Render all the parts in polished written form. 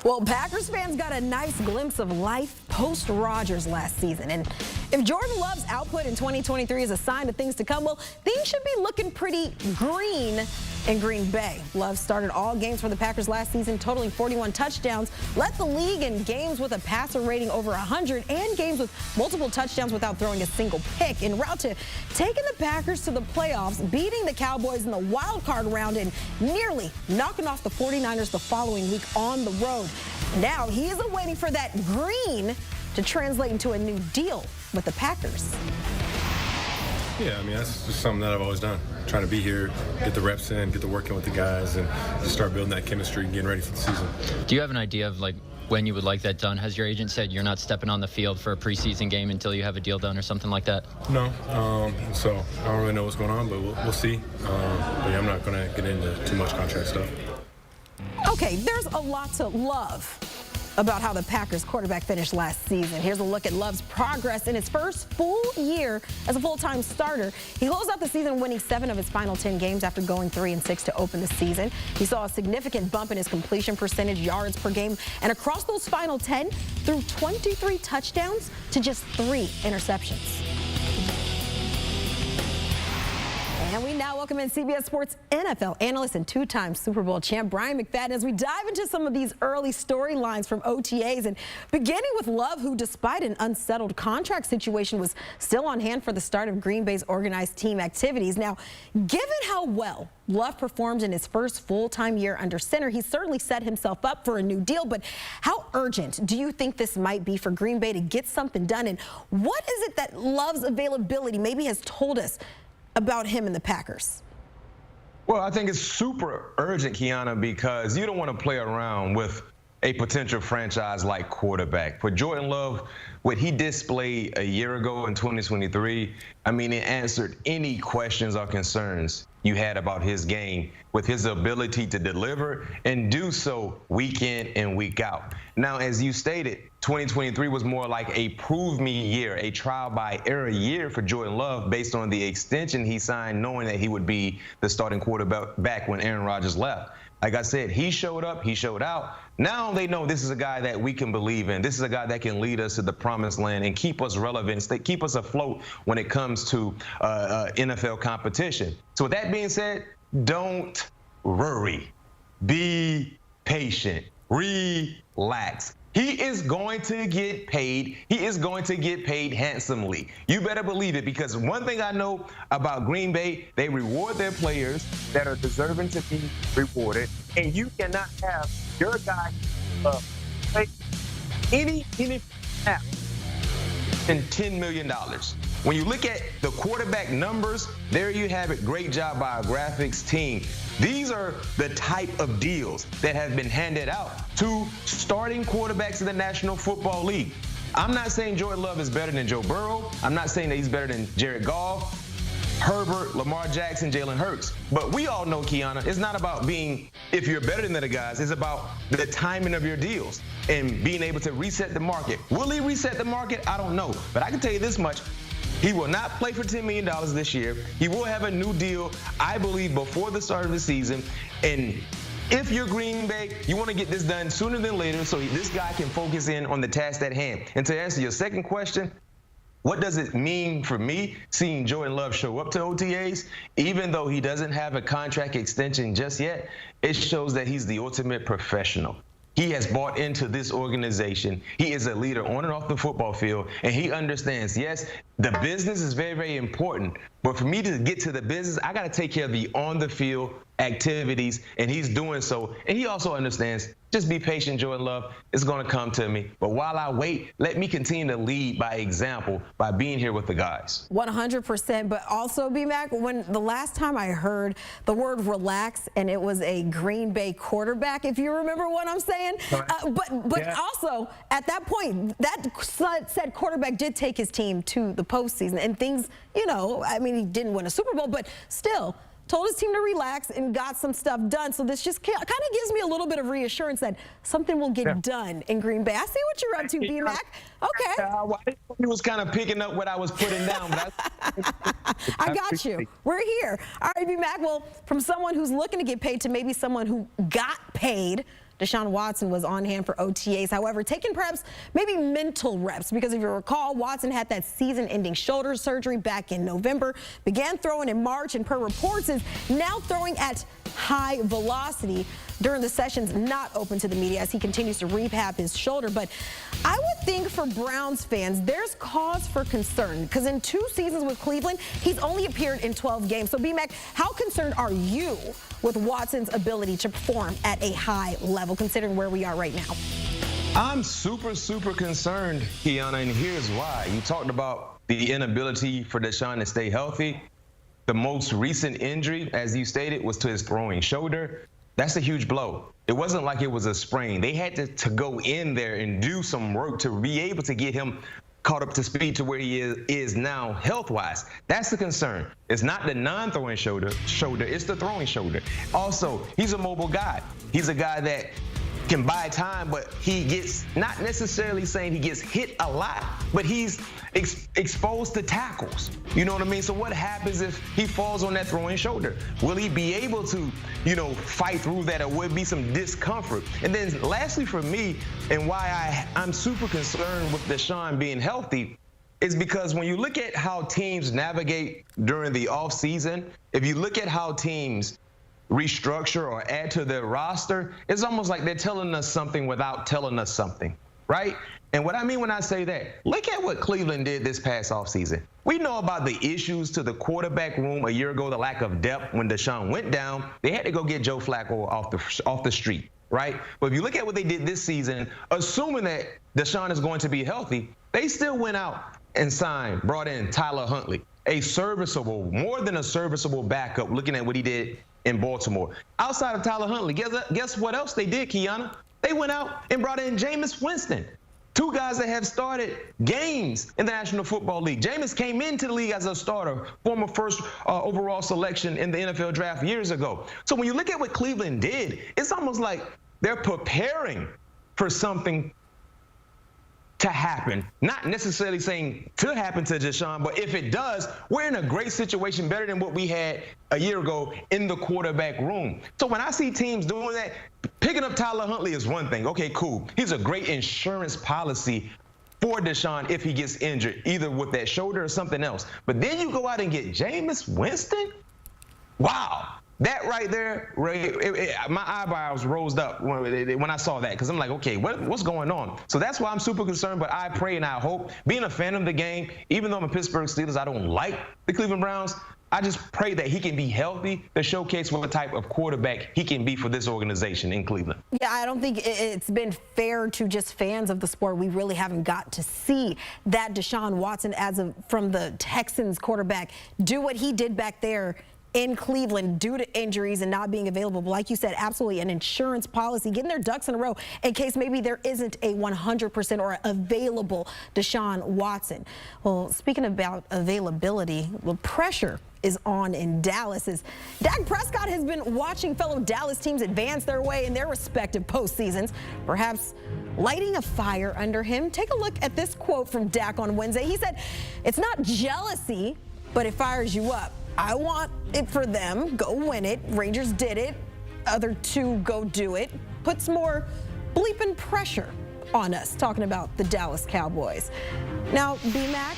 Well, Packers fans got a nice glimpse of life post-Rodgers last season. And if Jordan Love's output in 2023 is a sign of things to come, well, things should be looking pretty green in Green Bay. Love started all games for the Packers last season, totaling 41 touchdowns, led the league in games with a passer rating over 100 and games with multiple touchdowns without throwing a single pick, en route to taking the Packers to the playoffs, beating the Cowboys in the wild card round and nearly knocking off the 49ers the following week on the road. Now he is waiting for that green to translate into a new deal with the Packers. Yeah, I mean, that's just something that I've always done. Trying to be here, get the reps in, get to working with the guys, and just start building that chemistry and getting ready for the season. Do you have an idea of, like, when you would like that done? Has your agent said you're not stepping on the field for a preseason game until you have a deal done or something like that? No. So I don't really know what's going on, but we'll see. But yeah, I'm not going to get into too much contract stuff. Okay, there's a lot to love about how the Packers quarterback finished last season. Here's a look at Love's progress in his first full year as a full-time starter. He closed out the season winning 7 of his final 10 games after going 3-6 to open the season. He saw a significant bump in his completion percentage, yards per game, and across those final 10, threw 23 touchdowns to just 3 interceptions. And we now welcome in CBS Sports NFL analyst and 2-time Super Bowl champ Bryant McFadden as we dive into some of these early storylines from OTAs, and beginning with Love, who despite an unsettled contract situation was still on hand for the start of Green Bay's organized team activities. Now, given how well Love performed in his first full-time year under center, he certainly set himself up for a new deal. But how urgent do you think this might be for Green Bay to get something done? And what is it that Love's availability maybe has told us about him and the Packers? Well, I think it's super urgent, Kiana, because you don't want to play around with a potential franchise-like quarterback. For Jordan Love, what he displayed a year ago in 2023, I mean, it answered any questions or concerns you had about his game with his ability to deliver and do so week in and week out. Now, as you stated, 2023 was more like a prove-me year, a trial-by-error year for Jordan Love based on the extension he signed, knowing that he would be the starting quarterback when Aaron Rodgers left. Like I said, he showed up, he showed out. Now they know this is a guy that we can believe in. This is a guy that can lead us to the promised land and keep us relevant, keep us afloat when it comes to NFL competition. So with that being said, don't worry. Be patient. Relax. He is going to get paid. He is going to get paid handsomely. You better believe it, because one thing I know about Green Bay, they reward their players that are deserving to be rewarded, and you cannot have your guy pay any snap than $10 million. When you look at the quarterback numbers, there you have it. Great job by our graphics team. These are the type of deals that have been handed out to starting quarterbacks in the National Football League. I'm not saying Jordan Love is better than Joe Burrow. I'm not saying that he's better than Jared Goff, Herbert, Lamar Jackson, Jalen Hurts. But we all know, Kiana, it's not about being, if you're better than the other guys, it's about the timing of your deals and being able to reset the market. Will he reset the market? I don't know. But I can tell you this much. He will not play for $10 million this year. He will have a new deal, I believe, before the start of the season. And if you're Green Bay, you want to get this done sooner than later so this guy can focus in on the task at hand. And to answer your second question, what does it mean for me seeing Jordan Love show up to OTAs? Even though he doesn't have a contract extension just yet, it shows that he's the ultimate professional. He has bought into this organization. He is a leader on and off the football field, and he understands, yes, the business is very, very important. But for me to get to the business, I got to take care of the on-the-field activities, and he's doing so. And he also understands, just be patient, Jordan Love. It's going to come to me. But while I wait, let me continue to lead by example by being here with the guys. 100%. But also, B-Mac, when the last time I heard the word relax and it was a Green Bay quarterback, if you remember what I'm saying. But yeah. Also, at that point, that said quarterback did take his team to the postseason. And things, you know, I mean, he didn't win a Super Bowl, but still told his team to relax and got some stuff done. So this just kind of gives me a little bit of reassurance that something will get done in Green Bay. I see what you're up to, B-Mac. Okay. He was kind of picking up what I was putting down. But I got you. We're here. All right, B-Mac. Well, from someone who's looking to get paid to maybe someone who got paid, Deshaun Watson was on hand for OTAs, however, taking perhaps maybe mental reps, because if you recall, Watson had that season-ending shoulder surgery back in November, began throwing in March, and per reports is now throwing at high velocity during the sessions not open to the media as he continues to rehab his shoulder. But I would think for Browns fans, there's cause for concern, because in 2 seasons with Cleveland, he's only appeared in 12 games. So, B-Mac, how concerned are you with Watson's ability to perform at a high level, considering where we are right now? I'm super concerned, Kiana, and here's why. You talked about the inability for Deshaun to stay healthy. The most recent injury, as you stated, was to his throwing shoulder. That's a huge blow. It wasn't like it was a sprain. They had to go in there and do some work to be able to get him caught up to speed to where he is now health-wise. That's the concern. It's not the non-throwing shoulder, it's the throwing shoulder. Also, he's a mobile guy. He's a guy that can buy time, but he gets, not necessarily saying he gets hit a lot, but he's exposed to tackles. You know what I mean? So what happens if he falls on that throwing shoulder? Will he be able to, fight through that, or will it be some discomfort? And then lastly for me, and why I'm super concerned with Deshaun being healthy, is because when you look at how teams navigate during the offseason, if you look at how teams restructure or add to their roster, it's almost like they're telling us something without telling us something, right? And what I mean when I say that, look at what Cleveland did this past offseason. We know about the issues to the quarterback room a year ago, the lack of depth. When Deshaun went down, they had to go get Joe Flacco off the street, right? But if you look at what they did this season, assuming that Deshaun is going to be healthy, they still went out and brought in Tyler Huntley, a serviceable, more than a serviceable backup, looking at what he did in Baltimore. Outside of Tyler Huntley, guess what else they did, Kiana? They went out and brought in Jameis Winston, 2 guys that have started games in the National Football League. Jameis came into the league as a starter, former first overall selection in the NFL draft years ago. So when you look at what Cleveland did, it's almost like they're preparing for something to happen, not necessarily saying to happen to Deshaun, but if it does, we're in a great situation, better than what we had a year ago in the quarterback room. So when I see teams doing that, picking up Tyler Huntley is one thing. Okay, cool. He's a great insurance policy for Deshaun if he gets injured, either with that shoulder or something else. But then you go out and get Jameis Winston? Wow. That right there, my eyebrows rose up when I saw that, because I'm like, okay, what's going on? So that's why I'm super concerned, but I pray and I hope, being a fan of the game, even though I'm a Pittsburgh Steelers, I don't like the Cleveland Browns, I just pray that he can be healthy to showcase what type of quarterback he can be for this organization in Cleveland. Yeah, I don't think it's been fair to just fans of the sport. We really haven't got to see that Deshaun Watson, from the Texans quarterback, do what he did back there in Cleveland due to injuries and not being available. But like you said, absolutely an insurance policy, getting their ducks in a row in case maybe there isn't a 100% or available Deshaun Watson. Well, speaking about availability, pressure is on in Dallas as Dak Prescott has been watching fellow Dallas teams advance their way in their respective postseasons, perhaps lighting a fire under him. Take a look at this quote from Dak on Wednesday. He said, "It's not jealousy, but it fires you up. I want it for them. Go win it. Rangers did it. Other 2 go do it." Puts more bleeping pressure on us, talking about the Dallas Cowboys. Now, B-Mac,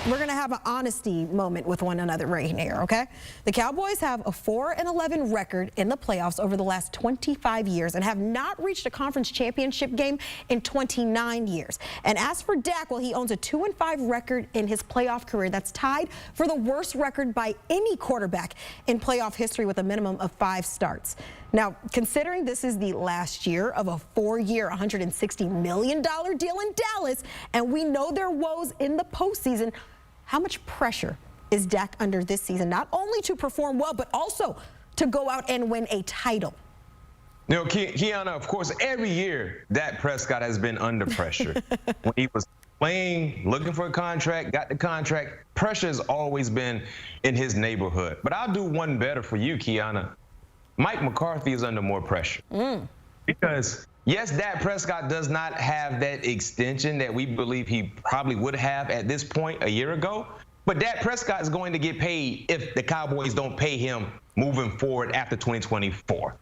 we're going to have an honesty moment with one another right here, okay? The Cowboys have a 4-11 record in the playoffs over the last 25 years and have not reached a conference championship game in 29 years. And as for Dak, well, he owns a 2-5 record in his playoff career. That's tied for the worst record by any quarterback in playoff history with a minimum of 5 starts. Now, considering this is the last year of a 4-year, $160 million deal in Dallas, and we know their woes in the postseason, how much pressure is Dak under this season, not only to perform well, but also to go out and win a title? You know, Kiana, of course, every year Dak Prescott has been under pressure. When he was playing, looking for a contract, got the contract, pressure has always been in his neighborhood. But I'll do one better for you, Kiana. Mike McCarthy is under more pressure. Because, yes, Dak Prescott does not have that extension that we believe he probably would have at this point a year ago. But Dak Prescott is going to get paid if the Cowboys don't pay him moving forward after 2024.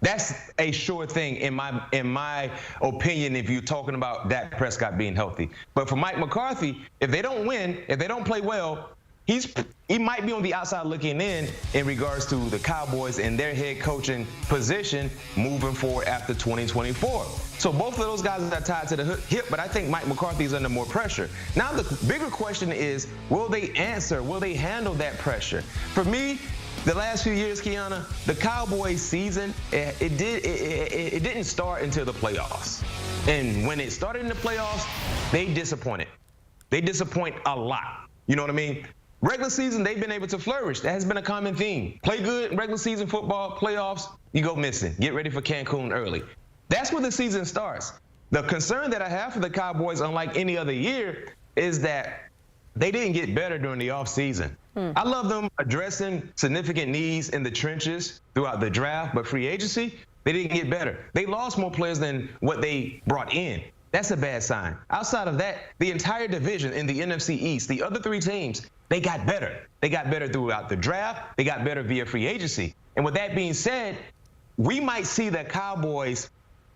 That's a sure thing in my opinion if you're talking about Dak Prescott being healthy. But for Mike McCarthy, if they don't win, if they don't play well, he might be on the outside looking in regards to the Cowboys and their head coaching position moving forward after 2024. So both of those guys are tied to the hip, but I think Mike McCarthy is under more pressure. Now the bigger question is, will they answer? Will they handle that pressure? For me, the last few years, Kiana, the Cowboys season, it didn't start until the playoffs. And when it started in the playoffs, they disappointed. They disappoint a lot. You know what I mean? Regular season, they've been able to flourish. That has been a common theme. Play good in regular season football, playoffs, you go missing. Get ready for Cancun early. That's where the season starts. The concern that I have for the Cowboys, unlike any other year, is that they didn't get better during the offseason. I love them addressing significant needs in the trenches throughout the draft, but free agency, they didn't get better. They lost more players than what they brought in. That's a bad sign. Outside of that, the entire division in the NFC East, the other three teams, they got better. They got better throughout the draft. They got better via free agency. And with that being said, we might see the Cowboys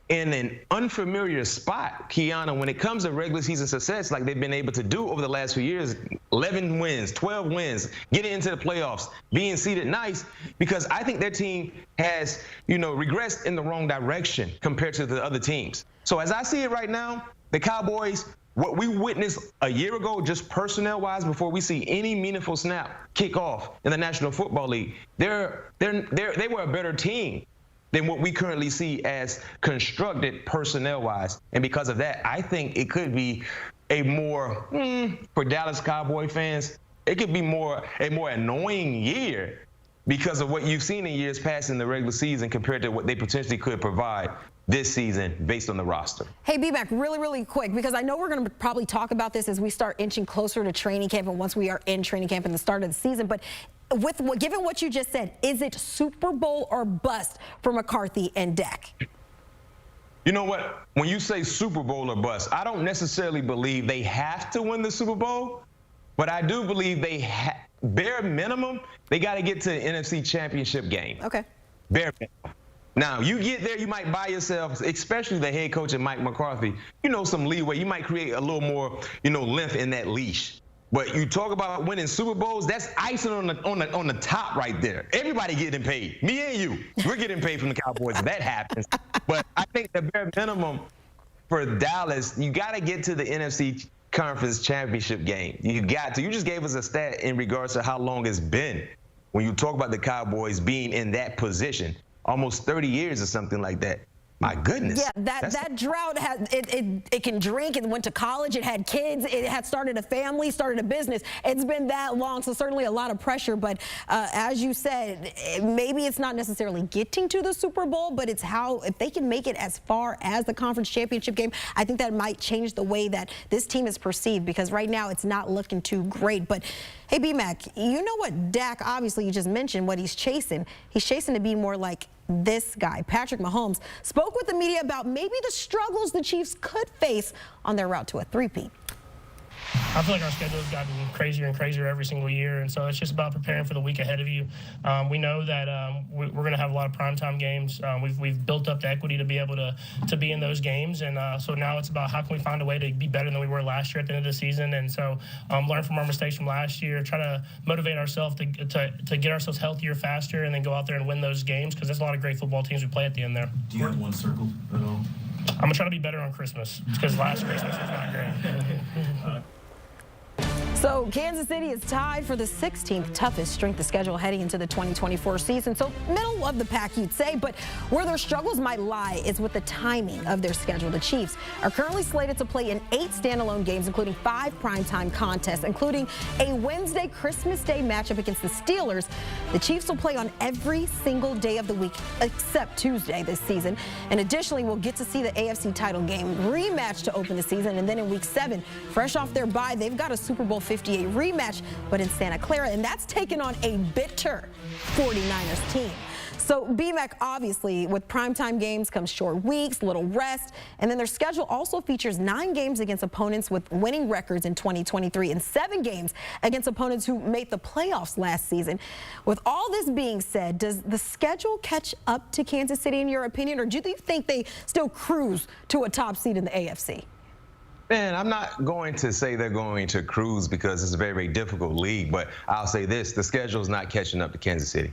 in an unfamiliar spot, Kiana, when it comes to regular season success like they've been able to do over the last few years, 11 wins, 12 wins, getting into the playoffs, being seated nice, because I think their team has, regressed in the wrong direction compared to the other teams. So as I see it right now, the Cowboys, what we witnessed a year ago, just personnel-wise, before we see any meaningful snap kick off in the National Football League, they were a better team than what we currently see as constructed personnel-wise. And because of that, I think it could be a more, for Dallas Cowboy fans, it could be a more annoying year because of what you've seen in years past in the regular season compared to what they potentially could provide this season based on the roster. Hey, B-Mac, really, really quick, because I know we're going to probably talk about this as we start inching closer to training camp and once we are in training camp and the start of the season, but given what you just said, is it Super Bowl or bust for McCarthy and Dak? You know what? When you say Super Bowl or bust, I don't necessarily believe they have to win the Super Bowl, but I do believe bare minimum, they got to get to the NFC Championship game. Okay. Bare minimum. Now, you get there, you might buy yourself, especially the head coach and Mike McCarthy, some leeway. You might create a little more, length in that leash. But you talk about winning Super Bowls, that's icing on the top right there. Everybody getting paid. Me and you. We're getting paid from the Cowboys if that happens. But I think the bare minimum for Dallas, you got to get to the NFC Conference Championship game. You got to. You just gave us a stat in regards to how long it's been when you talk about the Cowboys being in that position. Almost 30 years or something like that. My goodness. Yeah, that drought, it can drink. It went to college. It had kids. It had started a family, started a business. It's been that long, so certainly a lot of pressure. But as you said, maybe it's not necessarily getting to the Super Bowl, but it's if they can make it as far as the conference championship game, I think that might change the way that this team is perceived, because right now it's not looking too great. But hey, B-Mac, you know what Dak, obviously you just mentioned what he's chasing. He's chasing to be more like this guy. Patrick Mahomes spoke with the media about maybe the struggles the Chiefs could face on their route to a three-peat. I feel like our schedule has gotten crazier and crazier every single year, and so it's just about preparing for the week ahead of you. We know that we're going to have a lot of primetime games. We've built up the equity to be able to be in those games, and so now it's about how can we find a way to be better than we were last year at the end of the season, and so learn from our mistakes from last year, try to motivate ourselves to get ourselves healthier faster, and then go out there and win those games, because there's a lot of great football teams we play at the end there. Do you have one circled at all? I'm going to try to be better on Christmas, because last Christmas was not great. So Kansas City is tied for the 16th toughest strength of schedule heading into the 2024 season. So middle of the pack, you'd say, but where their struggles might lie is with the timing of their schedule. The Chiefs are currently slated to play in 8 standalone games, including 5 primetime contests, including a Wednesday Christmas Day matchup against the Steelers. The Chiefs will play on every single day of the week except Tuesday this season. And additionally, we'll get to see the AFC title game rematch to open the season. And then in week 7, fresh off their bye, they've got a Super Bowl 58 rematch, but in Santa Clara, and that's taken on a bitter 49ers team. So BMAC, obviously, with primetime games comes short weeks, little rest, and then their schedule also features 9 games against opponents with winning records in 2023 and 7 games against opponents who made the playoffs last season. With all this being said, does the schedule catch up to Kansas City in your opinion, or do you think they still cruise to a top seed in the AFC? Man, I'm not going to say they're going to cruise because it's a very, very difficult league, but I'll say this, the schedule is not catching up to Kansas City.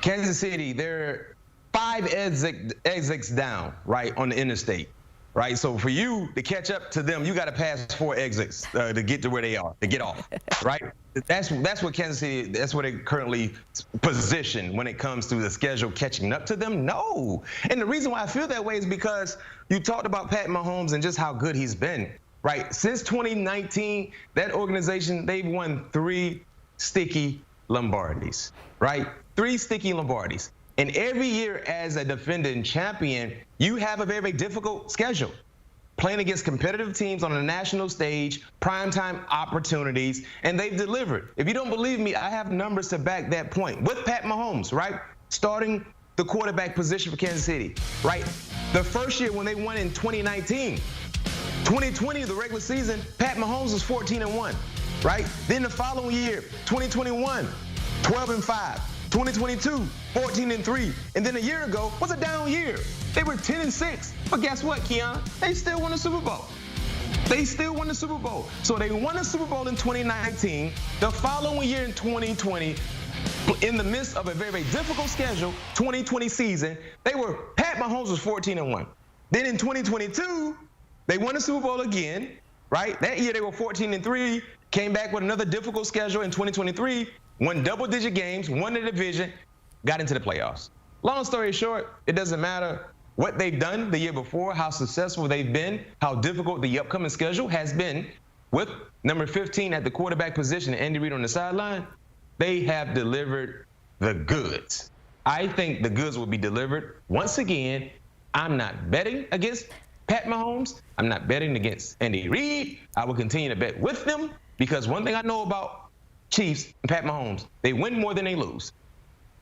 Kansas City, they're 5 exits down, right, on the interstate, right? So for you to catch up to them, you got to pass 4 exits to get to where they are, to get off, right? That's what Kansas City, that's where they currently position when it comes to the schedule catching up to them. No. And the reason why I feel that way is because you talked about Pat Mahomes and just how good he's been. Right, since 2019, that organization, they've won 3 sticky Lombardis, right? 3 sticky Lombardis. And every year as a defending champion, you have a very, very difficult schedule. Playing against competitive teams on a national stage, primetime opportunities, and they've delivered. If you don't believe me, I have numbers to back that point. With Pat Mahomes, right? Starting the quarterback position for Kansas City, right? The first year when they won in 2019, 2020, the regular season, Pat Mahomes was 14-1, right? Then the following year, 2021, 12-5. 2022, 14-3. And then a year ago was a down year. They were 10-6. But guess what, Keon? They still won the Super Bowl. They still won the Super Bowl. So they won the Super Bowl in 2019. The following year in 2020, in the midst of a very, very difficult schedule, 2020 season, Pat Mahomes was 14-1. Then in 2022, they won the Super Bowl again, right? That year they were 14-3, came back with another difficult schedule in 2023, won double-digit games, won the division, got into the playoffs. Long story short, it doesn't matter what they've done the year before, how successful they've been, how difficult the upcoming schedule has been. With number 15 at the quarterback position, Andy Reid on the sideline, they have delivered the goods. I think the goods will be delivered. Once again, I'm not betting against Pat Mahomes. I'm not betting against Andy Reid. I will continue to bet with them because one thing I know about Chiefs and Pat Mahomes, they win more than they lose.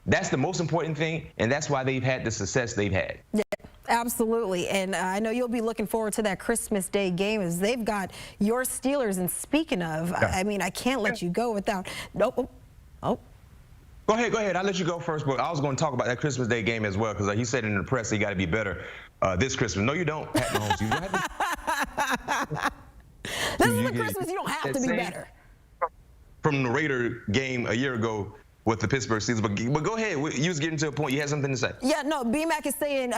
That's the most important thing, and that's why they've had the success they've had. Yeah, absolutely. And I know you'll be looking forward to that Christmas Day game as they've got your Steelers. And speaking of, yeah. I mean, I can't let you go without. Nope. Oh. Go ahead. I'll let you go first, but I was going to talk about that Christmas Day game as well because he said in the press he got to be better this Christmas. No, you don't, Pat Mahomes. You have This is the Christmas you don't have to be better. From the Raider game a year ago with the Pittsburgh Steelers, but go ahead. You was getting to a point. You had something to say. Yeah, no, BMAC is saying,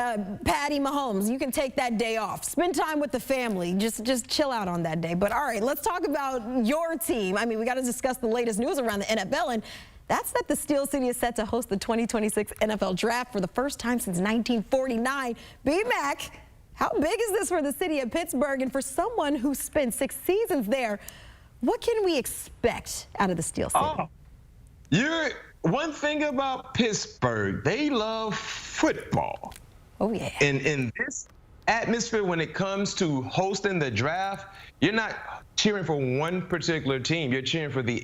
Patty Mahomes, you can take that day off. Spend time with the family. Just chill out on that day. But all right, let's talk about your team. I mean, we got to discuss the latest news around the NFL, and that's that the Steel City is set to host the 2026 NFL Draft for the first time since 1949. BMAC, how big is this for the city of Pittsburgh? And for someone who spent 6 seasons there, what can we expect out of the Steel City? One thing about Pittsburgh, they love football. Oh, yeah. And in this atmosphere, when it comes to hosting the draft, you're not cheering for one particular team. You're cheering for the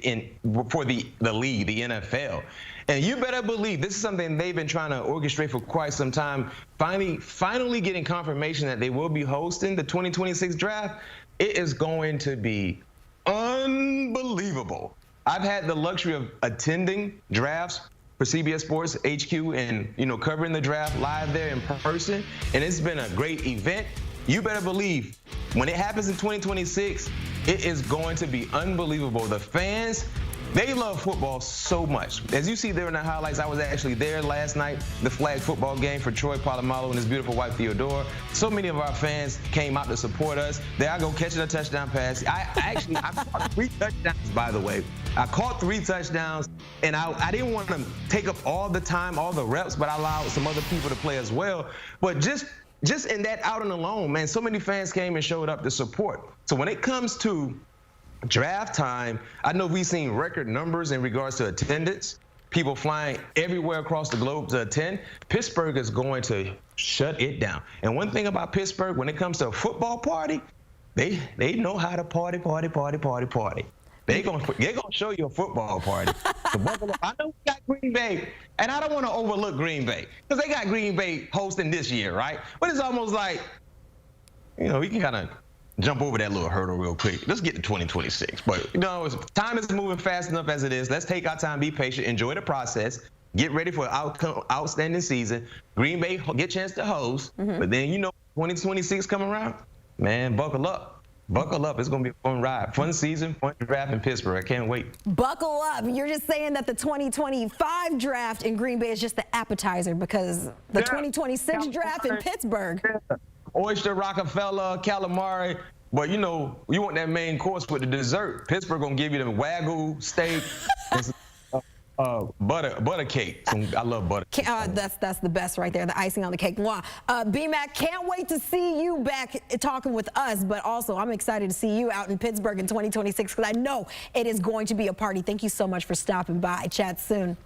league, the NFL. And you better believe this is something they've been trying to orchestrate for quite some time. Finally getting confirmation that they will be hosting the 2026 draft. It is going to be unbelievable. I've had the luxury of attending drafts for CBS Sports HQ and, covering the draft live there in person. And it's been a great event. You better believe when it happens in 2026, it is going to be unbelievable. The fans, they love football so much. As you see there in the highlights, I was actually there last night, the flag football game for Troy Polamalu and his beautiful wife, Theodora. So many of our fans came out to support us. There I go catching a touchdown pass. I caught 3 touchdowns, by the way. I caught 3 touchdowns, and I didn't want to take up all the time, all the reps, but I allowed some other people to play as well. But just in that outing alone, man, so many fans came and showed up to support. So when it comes to draft time, I know we've seen record numbers in regards to attendance, people flying everywhere across the globe to attend. Pittsburgh is going to shut it down. And one thing about Pittsburgh, when it comes to a football party, they know how to party. They're gonna show you a football party. I know we got Green Bay And I don't want to overlook Green Bay because they got Green Bay hosting this year, right? But it's almost like, you know, we can kind of jump over that little hurdle real quick. Let's get to 2026. But, you know, time is moving fast enough as it is. Let's take our time, be patient, enjoy the process, get ready for an outstanding season. Green Bay get a chance to host. But then, you know, 2026 come around, man, buckle up. Buckle up. It's going to be a fun ride. Fun season, fun draft in Pittsburgh. I can't wait. Buckle up. You're just saying that the 2025 draft in Green Bay is just the appetizer because the 2026 draft in Pittsburgh. Oyster, Rockefeller, calamari. But, you know, you want that main course with the dessert. Pittsburgh going to give you the Wagyu steak. Butter cake. I love butter. That's the best right there, the icing on the cake. B-Mac, can't wait to see you back talking with us, but also I'm excited to see you out in Pittsburgh in 2026 because I know it is going to be a party. Thank you so much for stopping by. Chat soon.